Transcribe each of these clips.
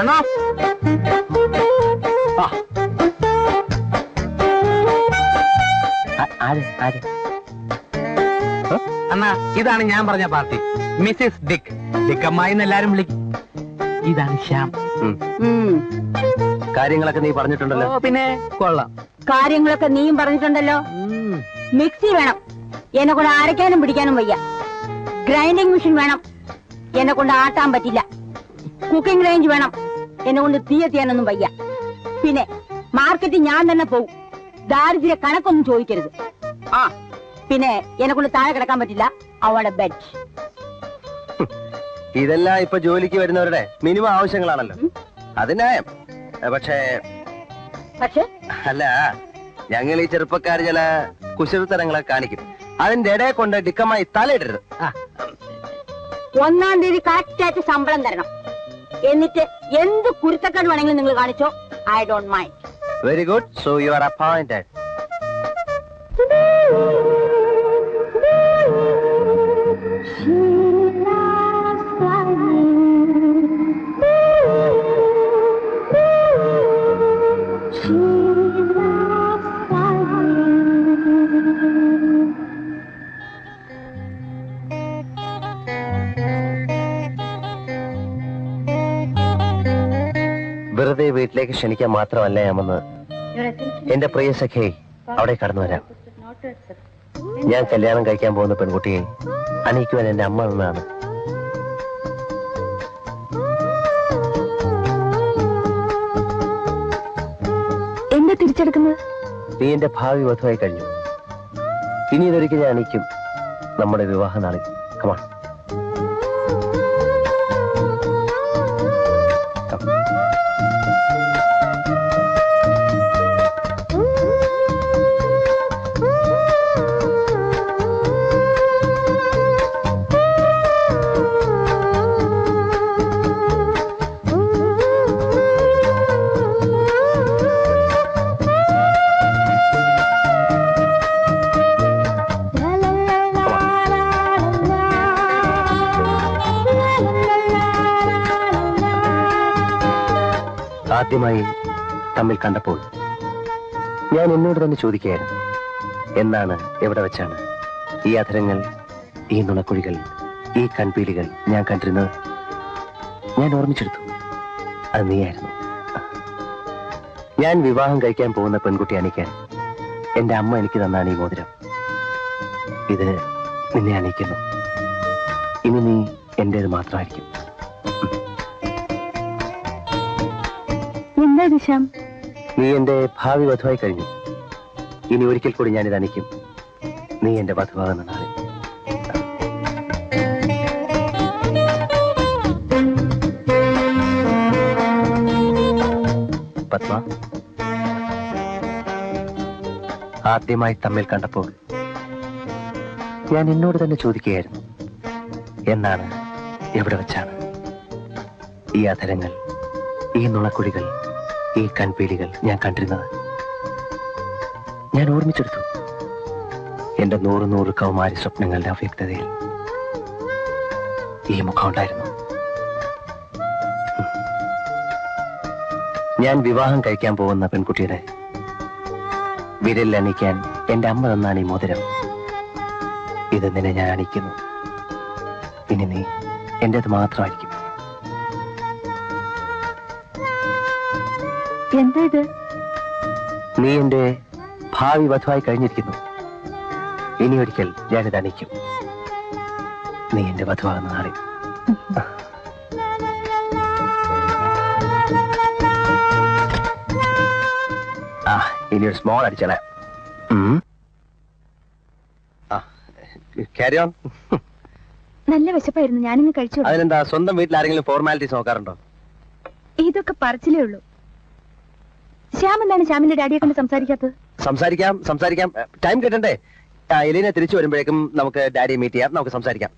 അണ്ണാ അണ്ണാ, ഇതാണ് ഞാൻ പറഞ്ഞ പാർട്ടി. മിസ്സിസ് ഡിക്ക്. ഡിക്കമ്മായി എന്നെല്ലാരും വിളിക്കും. ഇതാണ് ശ്യാം. കാര്യങ്ങളൊക്കെ നീ പറഞ്ഞിട്ടുണ്ടല്ലോ. പിന്നെ കൊള്ളാം. കാര്യങ്ങളൊക്കെ നീയും പറഞ്ഞിട്ടുണ്ടല്ലോ. മിക്സി വേണം, എന്നെ കൊണ്ട് അരയ്ക്കാനും പിടിക്കാനും വയ്യ. ഗ്രൈൻഡിങ് മെഷീൻ വേണം, എന്നെ കൊണ്ട് ആട്ടാൻ പറ്റില്ല. കുക്കിംഗ് റേഞ്ച് വേണം, എന്നെ കൊണ്ട് തീയെത്തിയാനൊന്നും വയ്യ. പിന്നെ മാർക്കറ്റിൽ ഞാൻ തന്നെ പോവും. ദാരിദ്ര്യ കണക്കൊന്നും ചോദിക്കരുത്. പിന്നെ എന്നെ കൊണ്ട് താഴെ കിടക്കാൻ പറ്റില്ല. അവളുടെ ബെഡ്. ഇതെല്ലാം ഇപ്പൊ ജോലിക്ക് വരുന്നവരുടെ മിനിമം ആവശ്യങ്ങളാണല്ലോ. അത് ന്യായം. പക്ഷേ അല്ല, ഞങ്ങൾ ഈ ചെറുപ്പക്കാർ ചില കുശലത്തരങ്ങളെ കാണിക്കും. അതിന്റെ ഇടയെ കൊണ്ട് ഡിക്കമായി തലയിടരുത്. 1-ാം തീയതി കറക്റ്റായിട്ട് ശമ്പളം തരണം. എന്നിട്ട് എന്ത് കുരുത്തക്കേട് വേണമെങ്കിലും നിങ്ങൾ കാണിച്ചോ. I don't mind. Very good. So you are appointed. വെറുതെ വീട്ടിലേക്ക് ക്ഷണിക്കാൻ മാത്രമല്ല ഞാമെന്ന് എന്റെ പ്രിയ സഖേ അവിടെ കടന്നു വരാം. ഞാൻ കല്യാണം കഴിക്കാൻ പോകുന്ന പെൺകുട്ടിയെ അണിയിക്കുവാൻ എന്റെ അമ്മ നിന്നാണ്. എന്താ തിരിച്ചെടുക്കുന്നത്? നീ എന്റെ ഭാവി വധുവായി കഴിഞ്ഞു. ഇനി ഇതൊരിക്കൽ ഞാൻ അണിയിക്കും നമ്മുടെ വിവാഹ നാളിൽ. കമാ. ആദ്യമായി തമ്മിൽ കണ്ടപ്പോൾ ഞാൻ എന്നോട് തന്നെ ചോദിക്കുകയായിരുന്നു, എന്നാണ്, എവിടെ വെച്ചാണ് ഈ അധരങ്ങൾ, ഈ നുണക്കുഴികൾ, ഈ കൺപീലികൾ ഞാൻ കണ്ടിരുന്നത്? ഞാൻ ഓർമ്മിച്ചെടുത്തു, അത് നീയായിരുന്നു. ഞാൻ വിവാഹം കഴിക്കാൻ പോകുന്ന പെൺകുട്ടി അണിക്കാൻ എന്റെ അമ്മ എനിക്ക് തന്നാണ് ഈ മോതിരം. ഇത് നിന്നെ അണിയിക്കുന്നു. ഇനി നീ എന്റേത് മാത്രമായിരിക്കും. നീ എന്റെ ഭാവി വധുവായി കഴിഞ്ഞു. ഇനി ഒരിക്കൽ കൂടി ഞാനിത് അണിക്കും. നീ എന്റെ വധുവാകുന്ന നാളിൽ. പത്മ, ആദ്യമായി തമ്മിൽ കണ്ടപ്പോൾ ഞാൻ എന്നോട് തന്നെ ചോദിക്കുകയായിരുന്നു, എന്നാണ്, എവിടെ വെച്ചാണ് ഈ അധരങ്ങൾ, ഈ നുണക്കുഴികൾ, ഈ കൺപീലികൾ ഞാൻ കണ്ടിരുന്നത്? ഞാൻ ഓർമ്മിച്ചെടുത്തു എന്റെ 100 കൗമാരി സ്വപ്നങ്ങളുടെ അവ്യക്തതയിൽ ഈ മുഖം ഉണ്ടായിരുന്നു. ഞാൻ വിവാഹം കഴിക്കാൻ പോകുന്ന പെൺകുട്ടിയുടെ വിരലിൽ അണിയിക്കാൻ എന്റെ അമ്മ തന്നാണ് ഈ മോതിരം. ഇത് നിന്നെ ഞാൻ അണിയിക്കുന്നു. ഇനി നീ എന്റേത് മാത്രമായിരിക്കും. എന്താ ഇത്? നീ എന്റെ ഭാവി വധുവായി കഴിഞ്ഞിരിക്കുന്നു. ഇനി ഒരിക്കൽ ഞാനിത് അണിയിക്കും. നീ എന്റെ വധുവാകുന്ന നാളിൽ. ഇനി ഒരു സ്മോൾ അടിച്ചളെ. Carry on. നല്ല വിശപ്പായിരുന്നു, ഞാനിന്ന് കഴിച്ചു. അതിനെന്താ, സ്വന്തം വീട്ടിൽ ആരെങ്കിലും ഫോർമാലിറ്റീസ് നോക്കാറുണ്ടോ? ഇതൊക്കെ പറച്ചിലേ ഉള്ളൂ. ശ്യാം എന്താണ് ശ്യാമിന്റെ ഡാഡിയെ കണ്ട് സംസാരിക്കാത്തത്? സംസാരിക്കാം. ടൈം കിട്ടണ്ടേ? എലീന തിരിച്ചു വരുമ്പോഴേക്കും നമുക്ക് ഡാഡിയെ മീറ്റ് ചെയ്യാം, നമുക്ക് സംസാരിക്കാം.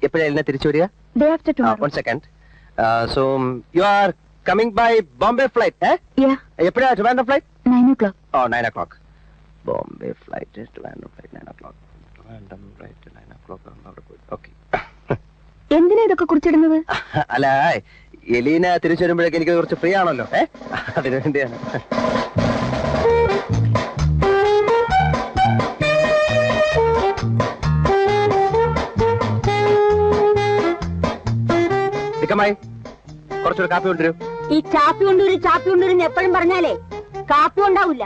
എപ്പോഴാണ് എലീന തിരിച്ചു വരിക? Day after tomorrow. 1 second. So you are coming by Bombay flight, eh? Yeah. എപ്പോഴാ Trivandrum flight? 9 o'clock. Oh, 9 o'clock. Bombay flight, Trivandrum flight 9 o'clock. Trivandrum flight 9 o'clock. Okay. എന്തിനാ ഇതൊക്കെ കുറിച്ചിടുന്നത്? അല്ല, എലീന തിരിച്ചു വരുമ്പോഴേക്ക് എനിക്ക് കുറച്ച് ഫ്രീ ആണല്ലോ. അതിനു വേണ്ടിയാണ്. കുറച്ചൊരു കാപ്പി കൊണ്ടുവരും. ഈ ചാപ്പി കൊണ്ടുവരും എപ്പോഴും പറഞ്ഞാലേ കാപ്പി ഉണ്ടാവില്ല.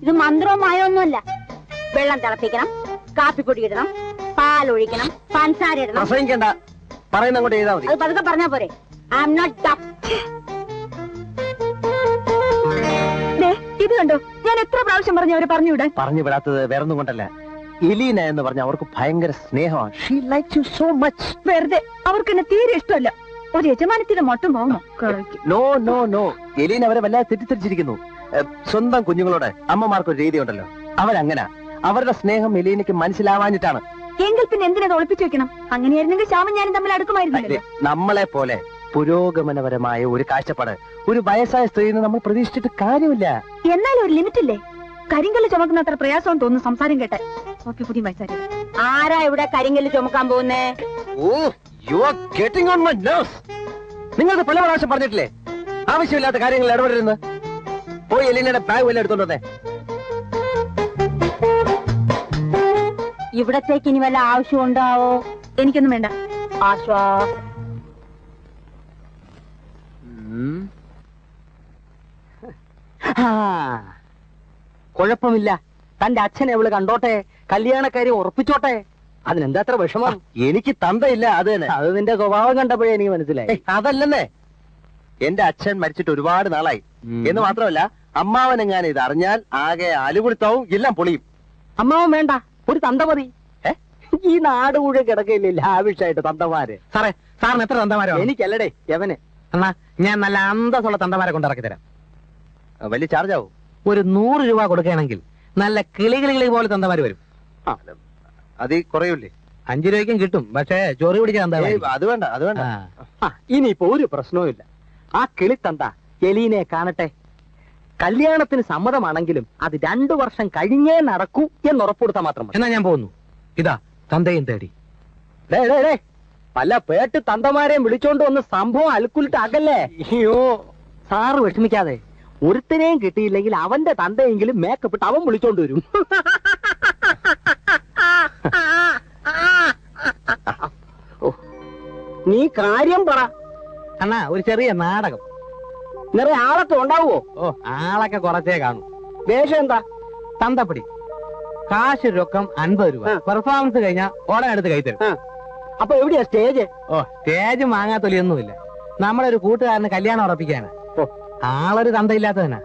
ഇത് മന്ത്രവും മായൊന്നുമല്ല. വെള്ളം തിളപ്പിക്കണം, കാപ്പിപ്പൊടി ഇടണം, പാലൊഴിക്കണം, പഞ്ചസാര ഇടണം. പ്രസംഗിക്കണ്ട, പറയുന്ന അങ്ങോട്ട് ചെയ്താൽ മതി. അത് പതുക്കെ പറഞ്ഞാ പോരെ. I am not deaf. ഇത് കണ്ടോ, ഞാൻ എത്ര പ്രാവശ്യം പറഞ്ഞു അവരെ പറഞ്ഞു വിടാൻ. പറഞ്ഞു വിടാത്തത് വേറൊന്നും കൊണ്ടല്ല, എലീന എന്ന് പറഞ്ഞ അവർക്ക് ഭയങ്കര സ്നേഹമാണ്. She likes you so much. വെറുതെ അവർക്ക് എന്നെ തീരെ ഇഷ്ടമല്ല. ഒരു യജമാനത്തിന്റെ മൊട്ടം പോകണം. നോ നോ നോ, എലീന അവരെ വല്ലാതെ തെറ്റിദ്ധരിച്ചിരിക്കുന്നു. സ്വന്തം കുഞ്ഞുങ്ങളോട് അമ്മമാർക്കൊരു രീതി ഉണ്ടല്ലോ, അവരങ്ങനെ. അവരുടെ സ്നേഹം എലീനയ്ക്ക് മനസ്സിലാവാഞ്ഞിട്ടാണ്. എങ്കിൽ പിന്നെ എന്തിനത് ഒളിപ്പിച്ചു വെക്കണം? അങ്ങനെയായിരുന്നെങ്കിൽ ശ്യാമും ഞാനും തമ്മിൽ അടുക്കുമായിരുന്നില്ലേ? നമ്മളെ പോലെ പുരോഗമനപരമായ ഒരു കാഴ്ചപ്പാട് ഒരു വയസ്സായ സ്ത്രീന്ന് നമ്മൾ പ്രതീക്ഷിച്ചിട്ട് കാര്യമില്ല. എന്നാലും ഒരു ലിമിറ്റ് ഇല്ലേ? കരിങ്കല്ല് ചുമക്കുന്ന അത്ര പ്രയാസം തോന്നുന്നു സംസാരം കേട്ടെ. ആരാ ഇവിടെ കരിങ്കല്ല് ചുമക്കാൻ പോകുന്നേ? നിങ്ങൾക്ക് പല പ്രാവശ്യം പറഞ്ഞിട്ടില്ലേ ആവശ്യമില്ലാത്ത കാര്യങ്ങൾ ഇടപെടരുന്ന്? പോയി എലീനയുടെ ബാഗ് വല്ല എടുത്തോണ്ട് വന്നേ. ഇവിടത്തേക്ക് ഇനി വല്ല ആവശ്യം ഉണ്ടാവോ? എനിക്കൊന്നും വേണ്ട. ആശ്വാസം. കുഴപ്പമില്ല, തന്റെ അച്ഛനെ അവള് കണ്ടോട്ടെ, കല്യാണക്കാരി ഉറപ്പിച്ചോട്ടെ. അതിനെന്താ അത്ര വിഷമം? എനിക്ക് തന്തയില്ല, അത് തന്നെ. അത് നിന്റെ സ്വഭാവം കണ്ടപ്പോഴേ എനിക്ക് മനസ്സിലായി. അതല്ലെന്നേ, എന്റെ അച്ഛൻ മരിച്ചിട്ട് ഒരുപാട് നാളായി. എന്ന് മാത്രമല്ല, അമ്മാവനെങ്ങാനും ഇത് അറിഞ്ഞാൽ ആകെ അലുകുളിത്താവും, എല്ലാം പൊളിയും. അമ്മാവൻ വേണ്ട, ഒരു തന്ത മതി. ഈ നാട് മുഴുവൻ കിടക്കയില്ലേ ലാവിഷായിട്ട് തന്തമാര്. സാറിന് എത്ര തന്തമാരോ? എനിക്കല്ലടേ, യവന്. എന്നാ ഞാൻ നല്ല അന്തസ്സുള്ള തന്തമാരെ കൊണ്ടിറക്കി തരാം. വലിയ ചാർജ് ആവും. ഒരു 100 രൂപ കൊടുക്കുകയാണെങ്കിൽ നല്ല കിളികിളികളി പോലെ തന്തമാര് വരും. അത് കുറയൂല്ലേ? 5 രൂപയ്ക്കും കിട്ടും, പക്ഷേ ചോറി പിടിക്കാൻ അത് വേണ്ട, അത് വേണ്ട. ഇനിയിപ്പോ ഒരു പ്രശ്നവും. ആ കിളിത്തന്ത എലീനെ കാണട്ടെ. കല്യാണത്തിന് സമ്മതമാണെങ്കിലും അത് 2 വർഷം കഴിഞ്ഞേ നടക്കൂ എന്ന് ഉറപ്പുകൊടുത്താൽ മാത്രം. എന്നാ ഞാൻ പോകുന്നു. ഇതാ തന്തയും തേടി. പല പേട്ട് തന്തമാരെയും വിളിച്ചോണ്ട് വന്ന് സംഭവം അൽക്കുലിട്ട് അകല്ലേ. അയ്യോ, സാറ് വിഷമിക്കാതെ. ഒരുത്തനെയും കിട്ടിയില്ലെങ്കിൽ അവന്റെ തന്തയെങ്കിലും മേക്കപ്പ് ഇട്ട് അവൻ വിളിച്ചോണ്ട് വരും. നീ കാര്യം പറ അണ്ണാ. ഒരു ചെറിയ നാടകം. നിറയെ ആളൊക്കെ ഉണ്ടാവുമോ? ഓ, ആളൊക്കെ കുറച്ചേ കാണും. വേഷം എന്താ? തന്തപ്പടി. കാശ് രൊക്കം 50 രൂപ. പെർഫോമൻസ് കഴിഞ്ഞാൽ ഓടം എടുത്ത് കൈ തരും. അപ്പൊ എവിടെയാ സ്റ്റേജ്? ഓ, സ്റ്റേജ് മാങ്ങാത്തൊലിയൊന്നുമില്ല. നമ്മളൊരു കൂട്ടുകാരന് കല്യാണം ഉറപ്പിക്കാണ്. ഓ, ആളൊരു തന്തയില്ലാത്തവനാ.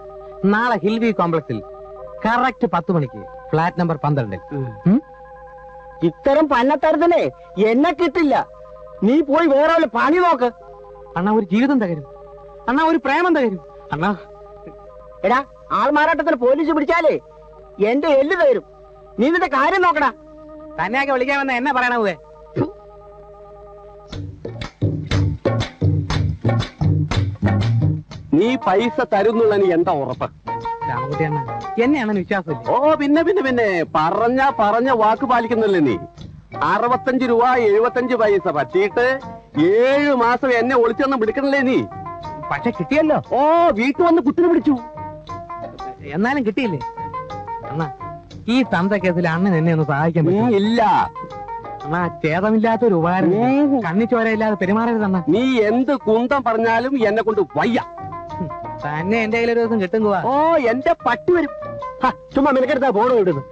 നാളെ ഹിൽവി കോംപ്ലക്സിൽ കറക്റ്റ് 10 മണിക്ക്, ഫ്ലാറ്റ് നമ്പർ 12. ഇത്തരം പന്നത്തരത്തിനെ എന്നെ കിട്ടില്ല. നീ പോയി വേറെ വല്ല പണി നോക്ക്. അണ്ണാ, ഒരു ജീവിതം തകരും. അണ്ണാ, ഒരു പ്രേമം തകരും. അണ്ണാ, എടാ, ആൾമാറാട്ടത്തിന് പോലീസ് പിടിച്ചാലേ എന്റെ എല്ല് തകരും. നീ നിന്റെ കാര്യം നോക്കടാ. തന്നെയൊക്കെ വിളിക്കാമെന്ന് എന്നെ പറയണേ. നീ പൈസ തരുന്നുള്ള നീ എന്താ ഉറപ്പ്? രാമകുട്ടിയണ്ണ, എന്നെയാണ് വിശ്വാസമില്ല. ഓ, പിന്നെ പറഞ്ഞ വാക്ക് പാലിക്കുന്നില്ലേ നീ? 65 രൂപ 75 പൈസ പറ്റിയിട്ട് 7 മാസം എന്നെ ഒളിച്ചൊന്നും പിടിക്കണില്ലേ നീ? പക്ഷെ കിട്ടിയല്ലോ. ഓ, വീട്ടിൽ വന്ന് കുത്തിനെ പിടിച്ചു. എന്നാലും കിട്ടിയില്ലേ? അണ്ണാ, ഈ തന്ത കേസിൽ അണ്ണൻ എന്നെ ഒന്ന് സഹായിക്കാൻ പറ്റും? ഇല്ല. അണ്ണാ, ഛേദമില്ലാത്തൊരു ഉപകാരം. കണ്ണി ചോരയില്ലാതെ പെരുമാറരുതണ്ണ. നീ എന്ത് കുന്തം പറഞ്ഞാലും എന്നെ കൊണ്ട് വയ്യ. തന്നെ എന്റെ കയ്യിൽ ഒരു ദിവസം കിട്ടും. ഓ, എന്റെ പട്ടി വരും. ചുമ്മാ നിനക്കെടുത്താ ഫോണോ ഇടുന്നു.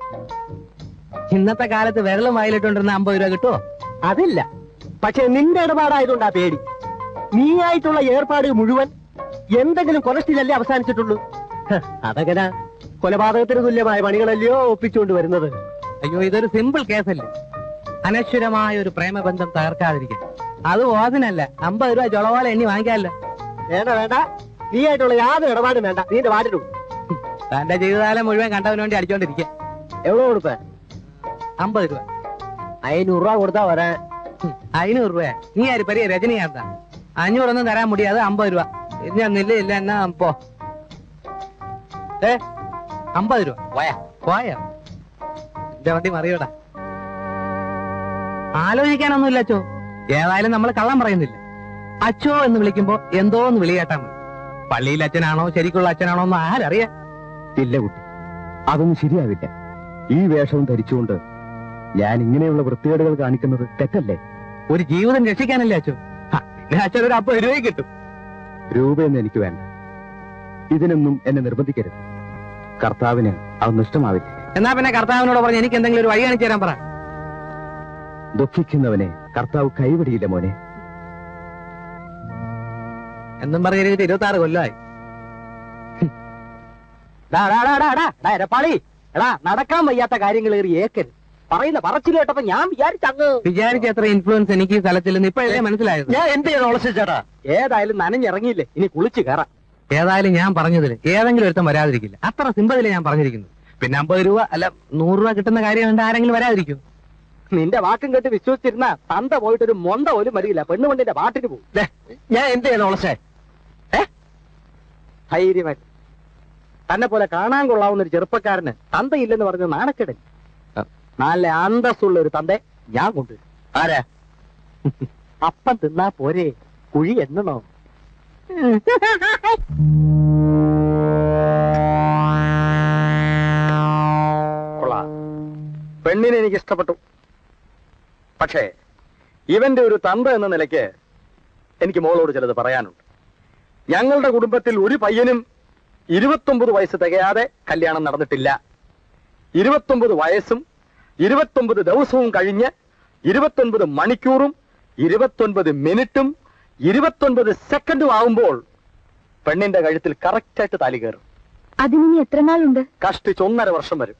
ഇന്നത്തെ കാലത്ത് വിരലും വായിലിട്ടുണ്ടിരുന്ന 50 രൂപ കിട്ടുമോ? അതില്ല. പക്ഷെ നിന്റെ ഇടപാടായതുകൊണ്ടാ പേടി. നീ ആയിട്ടുള്ള ഏർപ്പാട് മുഴുവൻ എന്തെങ്കിലും കൊലസ്റ്റിലല്ലേ അവസാനിച്ചിട്ടുള്ളൂ. അതെങ്ങനെ? കൊലപാതകത്തിന് തുല്യമായ പണികളല്ലയോ ഒപ്പിച്ചുകൊണ്ട് വരുന്നത്. അയ്യോ, ഇതൊരു സിമ്പിൾ കേസല്ലേ. അനശ്വരമായ ഒരു പ്രേമബന്ധം തകർക്കാതിരിക്കും. അത് ഓതിനല്ല, 50 രൂപ ചൊളപോലെ എണ്ണി വാങ്ങിക്കാമല്ലോ. വേണ്ട, നീ ആയിട്ടുള്ള യാതൊരു ഇടപാടും വേണ്ട. നീ എന്റെ വാട്ടിടും. തന്റെ ജീവിതകാലം മുഴുവൻ കണ്ടവന് വേണ്ടി അടിച്ചോണ്ടിരിക്കുക. എവിടെ കൊടുപ്പേ? 50 രൂപ. 500 രൂപ കൊടുത്താ വരാൻ. 500 രൂപ? നീ ആര് പെരിയ രജനിയാർത്താ? 500 ഒന്നും തരാൻ മുടിയാതെ 50 രൂപ. ഇല്ല എന്നാ പോ. 50 രൂപ പോയാ എന്റെ വണ്ടി മറിയോടാ. ആലോചിക്കാനൊന്നുമില്ല അച്ചോ. ഏതായാലും നമ്മൾ കള്ളം പറയുന്നില്ല. അച്ഛോ എന്ന് വിളിക്കുമ്പോ എന്തോ എന്ന് വിളി കേട്ടാ മതി. പള്ളിയിൽ അച്ഛനാണോ ശരിക്കുള്ള അച്ഛനാണോ എന്ന് ആരറിയാം? ഇല്ല കുട്ടി, അതൊന്നും ശരിയാവില്ല. ഈ വേഷവും ധരിച്ചുകൊണ്ട് ഞാൻ ഇങ്ങനെയുള്ള വൃത്തികേടുകൾ കാണിക്കുന്നത് തെറ്റല്ലേ? ഒരു ജീവിതം രക്ഷിക്കാനല്ലേ അച്ഛൻ? പിന്നെ അച്ഛൻ ഒരു 50 രൂപ കിട്ടും. രൂപയൊന്നും എനിക്ക് വേണ്ട. ഇതിനൊന്നും എന്നെ നിർബന്ധിക്കരുത്. കർത്താവിന് അതൊന്നും ഇഷ്ടമാവില്ല. എന്നാ പിന്നെ കർത്താവിനോട് പറഞ്ഞ് എനിക്ക് എന്തെങ്കിലും ഒരു വഴി കാണിച്ചു തരാൻ പറ. ദുഃഖിക്കുന്നവനെ കർത്താവ് കൈവിടിയില്ല മോനെ. എന്നും പറഞ്ഞിട്ട് 26 കൊല്ലമായി. എടാ, നടക്കാൻ വയ്യാത്ത കാര്യങ്ങൾ ഏറി ഏക്കരുത്. പറയുന്ന പറച്ചിൽ കേട്ടപ്പോ ഞാൻ വിചാരിച്ച എത്ര ഇൻഫ്ലുവൻസ് എനിക്ക് ഈ സ്ഥലത്തിൽ നിന്ന് ഇപ്പോഴല്ലേ മനസ്സിലായത്. ഞാൻ എന്ത് ചെയ്യണം ഉളച്ചേട്ടാ? ഏതായാലും നനഞ്ഞിറങ്ങിയില്ലേ, ഇനി കുളിച്ച് കയറാം. ഏതായാലും ഞാൻ പറഞ്ഞതിൽ ഏതെങ്കിലും ഒരുത്തം വരാതിരിക്കില്ല. അത്ര സിമ്പതിലെ ഞാൻ പറഞ്ഞിരിക്കുന്നു. പിന്നെ 50 രൂപ അല്ല 100 രൂപ കിട്ടുന്ന കാര്യം കണ്ട് ആരെങ്കിലും വരാതിരിക്കും? നിന്റെ വാക്കും കേട്ട് വിശ്വസിച്ചിരുന്ന തന്ത പോയിട്ടൊരു മൊന്ത പോലും വരില്ല. പെണ്ണുകൊണ്ടിന്റെ പാട്ടിന് പോകും. ഞാൻ എന്ത് ചെയ്യണം ഉളച്ചേ? ധൈര്യമായി തന്നെ പോലെ കാണാൻ കൊള്ളാവുന്ന ഒരു ചെറുപ്പക്കാരന് തന്തയില്ലെന്ന് പറഞ്ഞ നാണക്കേടൻ. നല്ല അന്തസ്സുള്ള ഒരു തന്തെ ഞാൻ കൊണ്ടുവരും. ആരാ? അപ്പം തിന്നാ പോരെ, കുഴി എന്നണോ? കൊള്ളാം, പെണ്ണിനെ എനിക്ക് ഇഷ്ടപ്പെട്ടു. പക്ഷേ ഇവന്റെ ഒരു തന്ത എന്ന നിലയ്ക്ക് എനിക്ക് മോളോട് ചിലത് പറയാനുണ്ട്. ഞങ്ങളുടെ കുടുംബത്തിൽ ഒരു പയ്യനും 29 വയസ്സ് തികയാതെ കല്യാണം നടന്നിട്ടില്ല. 29 വയസ്സും 29 ദിവസവും കഴിഞ്ഞ് 29 മണിക്കൂറും 29 മിനിറ്റും 29 സെക്കൻഡും ആവുമ്പോൾ പെണ്ണിന്റെ കഴുത്തിൽ കറക്റ്റായിട്ട് താലി കയറും. അതിനി എത്ര നാളുണ്ട്? കഷ്ടിച്ച് 1.5 വർഷം വരും.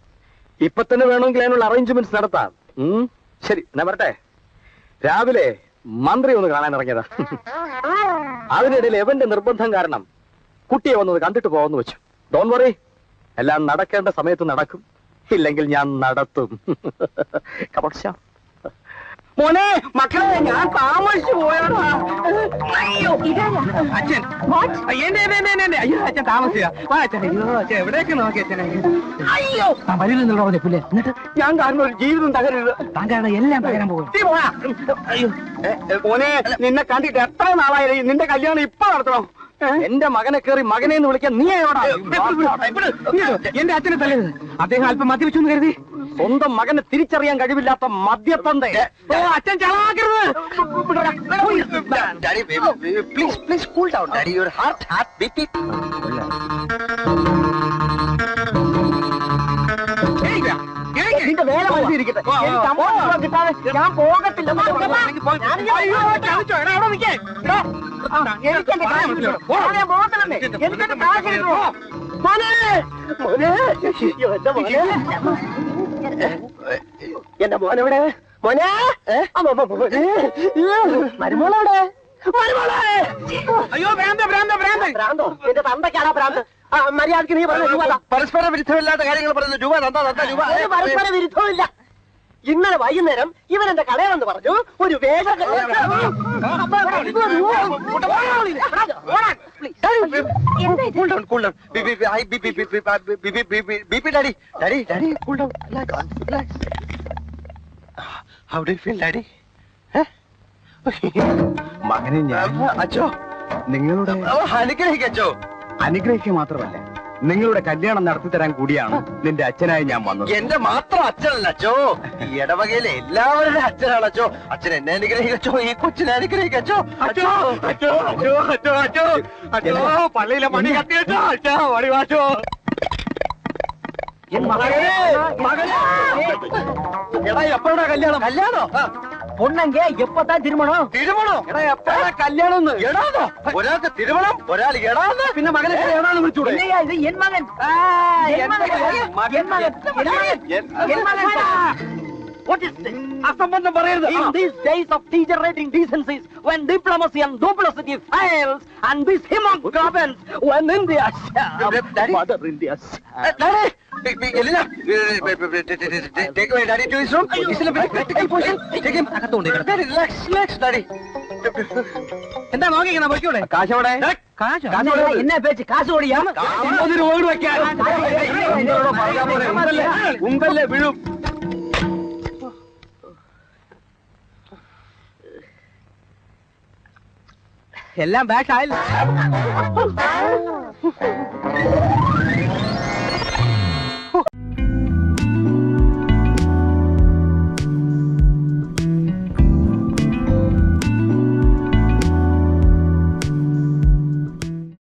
ഇപ്പൊ തന്നെ വേണമെങ്കിൽ അതിനുള്ള അറേഞ്ച്മെന്റ്സ് നടത്താം. ശരി, ഞാൻ വരട്ടെ. രാവിലെ മന്ത്രി ഒന്ന് കാണാൻ ഇറങ്ങിയതാ. അതിനിടയിൽ എവന്റെ നിർബന്ധം കാരണം കുട്ടിയെ വന്നത് കണ്ടിട്ട് പോകാന്ന് വെച്ചു. ഡോൺ വറി, എല്ലാം നടക്കേണ്ട സമയത്ത് നടക്കും, ഇല്ലെങ്കിൽ ഞാൻ നടത്തും. മോനെ, മക്കളെ, ഞാൻ താമസിച്ചു പോയതാ. അച്ഛൻ അയ്യോ അച്ഛൻ താമസിച്ച എവിടെയൊക്കെ നോക്കി അച്ഛനെ. അയ്യോ, വരുന്നുണ്ടോ പുല്ലേ? എന്നിട്ട് ഞാൻ കാരണം ഒരു ജീവിതം തകരരുത്. താങ്കളുടെ എല്ലാം പകരം പോകും. അയ്യോ മോനെ, നിന്നെ കണ്ടിട്ട് എത്ര നാളായി? നിന്റെ കല്യാണം ഇപ്പൊ നടത്തണം. എന്റെ മകനെ കയറി മകനെ എന്ന് വിളിക്കാൻ നീ എവിടെ? എന്റെ അച്ഛനെ തല്ലരുത്. അദ്ദേഹം അല്പം മദ്യപിച്ചു എന്ന് കരുതി സ്വന്തം മകനെ തിരിച്ചറിയാൻ കഴിവില്ലാത്ത മദ്യത്തന്ത. അച്ഛൻ ചളാക്കരുത്. Please cool down daddy. Your heart beat. നിന്റെ വേല മനസ്സിരിക്കട്ടെ. എനിക്ക് 50 രൂപ കിട്ടാതെ ഞാൻ പോകത്തില്ല. എന്റെ മോനെവിടെ? മോനെ, മരുമോളെവിടെ? അയ്യോ ഭ്രാന്ത ഭ്രാന്ത ഭ്രാന്ത. ഭ്രാന്തോ? നിന്റെ തന്തയ്ക്കാണോ ഭ്രാന്ത്? മര്യാദക്ക് നീ പറഞ്ഞ രൂപ. പരസ്പര വിരുദ്ധമില്ലാത്ത കാര്യങ്ങൾ പറയുന്നു. രൂപ രൂപ. ഒരു പരസ്പര വിരുദ്ധമില്ല. ഇന്നലെ വൈകുന്നേരം ഇവൻ എന്റെ കടയിലെന്ന് പറഞ്ഞു ഒരു വേഷം. മകനെ ഞാൻ അച്ചോ നിങ്ങളുടെ അനുഗ്രഹിക്കച്ചോ. അനുഗ്രഹിക്കുക മാത്രമല്ല, നിങ്ങളുടെ കല്യാണം നടത്തി തരാൻ കൂടിയാണ് നിന്റെ അച്ഛനായി ഞാൻ വന്നത്. എന്റെ മാത്രം അച്ഛനല്ല അച്ചോ, ഈ ഇടവകയിലെ എല്ലാവരുടെ അച്ഛനാണ് അച്ചോ. അച്ഛൻ എന്നെ അനുഗ്രഹിക്കച്ചോ, ഈ കൊച്ചിനെ അനുഗ്രഹിക്കച്ചോ. അച്ചോ അച്ചോ അച്ചോ അച്ചോ അച്ചോ അച്ചോ, പള്ളിയിലെ മണി കത്തിയച്ചോ. അച്ഛാ മണി വാച്ചോ. എടാ, എപ്പോഴാ കല്യാണം? കല്യാണോ? പൊണ്ണങ്ക എപ്പത്താ തിരുമണോ? തിരുമണോ? എടാ, എപ്പോഴാ കല്യാണം? എടാന്നോ? ഒരാൾക്ക് തിരുമണം, ഒരാൾ എടാന്ന്. പിന്നെ മകനെ എടാന്ന് വിളിച്ചൂടെ? ഇത് എൻ മകൻ. What is this? അസംബന്ധം പറയരുത്. In these days of degenerating decencies, when diplomacy and duplicity fails, and this hemoglobin, when India, Mother India. Elena, take away daddy to his room. He's in a very critical position. Take him. Relax, relax, daddy. എന്താ നോക്കിക്കണ പൊയ്ക്കൂടെ? കാശോടെ? എന്നാ പേച്ച് കാശ് ഓടിയാ? 50 രൂപ കൂടി വെക്കാൻ. ഉമ്പല്ലേ വീഴും. എല്ലാം bash ആയില്ല.